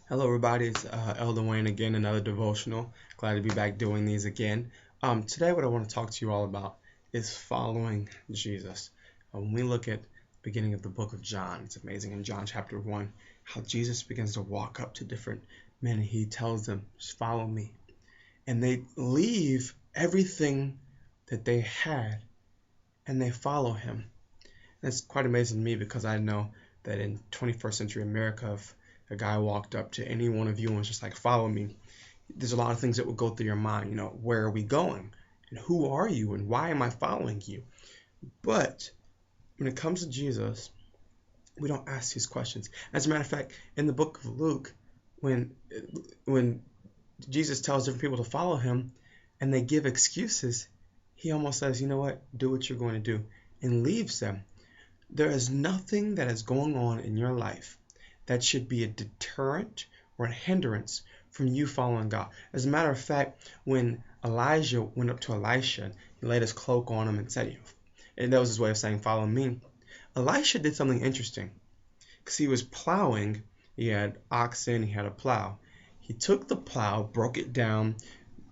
Hello, everybody. It's Elder Wayne again, another devotional. Glad to be back doing these again. Today, what I want to talk to you all about is following Jesus. When we look at the beginning of the book of John, it's amazing in John chapter 1 how Jesus begins to walk up to different men. He tells them, just follow me. And they leave everything that they had and they follow him. And it's quite amazing to me because I know that in 21st century America, if a guy walked up to any one of you and was just like, follow me, there's a lot of things that would go through your mind. Where are we going? And who are you? And why am I following you? But when it comes to Jesus, we don't ask these questions. As a matter of fact, in the book of Luke, when Jesus tells different people to follow him and they give excuses, he almost says, you know what? Do what you're going to do, and leaves them. There is nothing that is going on in your life that should be a deterrent or a hindrance from you following God. As a matter of fact, when Elijah went up to Elisha, he laid his cloak on him and said, and that was his way of saying, follow me. Elisha did something interesting because he was plowing. He had oxen, he had a plow. He took the plow, broke it down,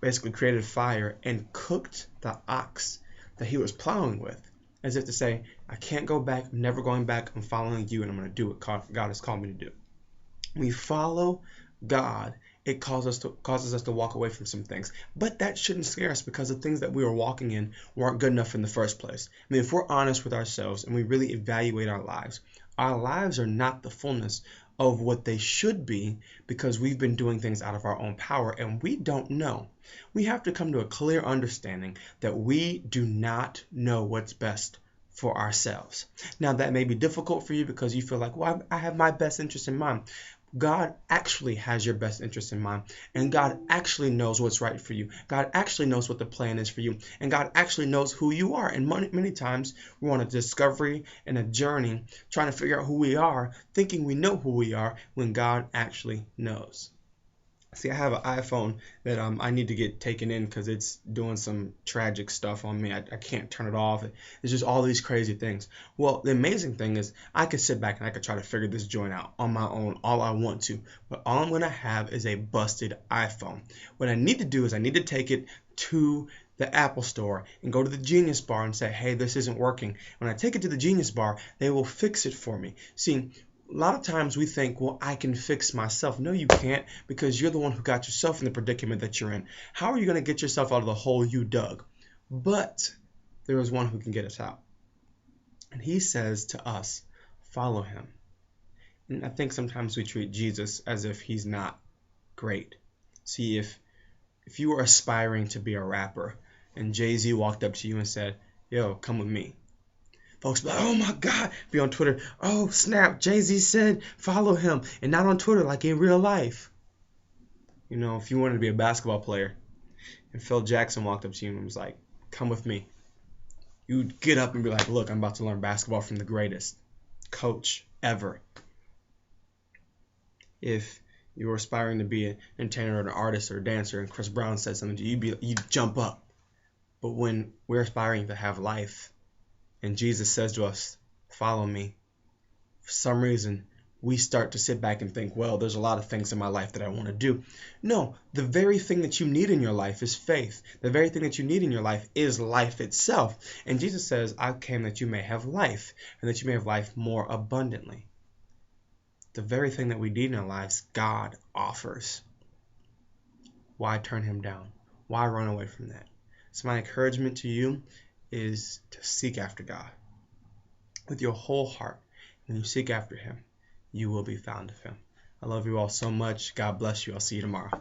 basically created a fire, and cooked the ox that he was plowing with, as if to say, I can't go back, I'm never going back, I'm following you, and I'm going to do what God has called me to do. When we follow God, it causes us to walk away from some things. But that shouldn't scare us, because the things that we were walking in weren't good enough in the first place. I mean, if we're honest with ourselves and we really evaluate our lives are not the fullness of what they should be, because we've been doing things out of our own power and we don't know. We have to come to a clear understanding that we do not know what's best for ourselves. Now, that may be difficult for you because you feel like, well, I have my best interest in mind. God actually has your best interest in mind, and God actually knows what's right for you. God actually knows what the plan is for you, and God actually knows who you are. And many times we're on a discovery and a journey trying to figure out who we are, thinking we know who we are when God actually knows. See, I have an iPhone that I need to get taken in because it's doing some tragic stuff on me. I can't turn it off. It's just all these crazy things. Well, the amazing thing is I could sit back and I could try to figure this joint out on my own all I want to. But all I'm going to have is a busted iPhone. What I need to do is I need to take it to the Apple store and go to the Genius Bar and say, hey, this isn't working. When I take it to the Genius Bar, they will fix it for me. See, a lot of times we think, well, I can fix myself. No, you can't, because you're the one who got yourself in the predicament that you're in. How are you going to get yourself out of the hole you dug? But there is one who can get us out. And he says to us, follow him. And I think sometimes we treat Jesus as if he's not great. See, if you were aspiring to be a rapper and Jay-Z walked up to you and said, yo, come with me, folks be like, oh my God, be on Twitter, oh snap, Jay-Z said follow him, and not on Twitter like in real life. If you wanted to be a basketball player and Phil Jackson walked up to you and was like, come with me, you'd get up and be like, look, I'm about to learn basketball from the greatest coach ever. If you were aspiring to be an entertainer or an artist or a dancer and Chris Brown said something to you, you'd jump up. But when we're aspiring to have life, and Jesus says to us, follow me, for some reason, we start to sit back and think, well, there's a lot of things in my life that I want to do. No, the very thing that you need in your life is faith. The very thing that you need in your life is life itself. And Jesus says, I came that you may have life, and that you may have life more abundantly. The very thing that we need in our lives, God offers. Why turn him down? Why run away from that? So my encouragement to you is to seek after God with your whole heart. When you seek after him, you will be found of him. I love you all so much. God bless you. I'll see you tomorrow.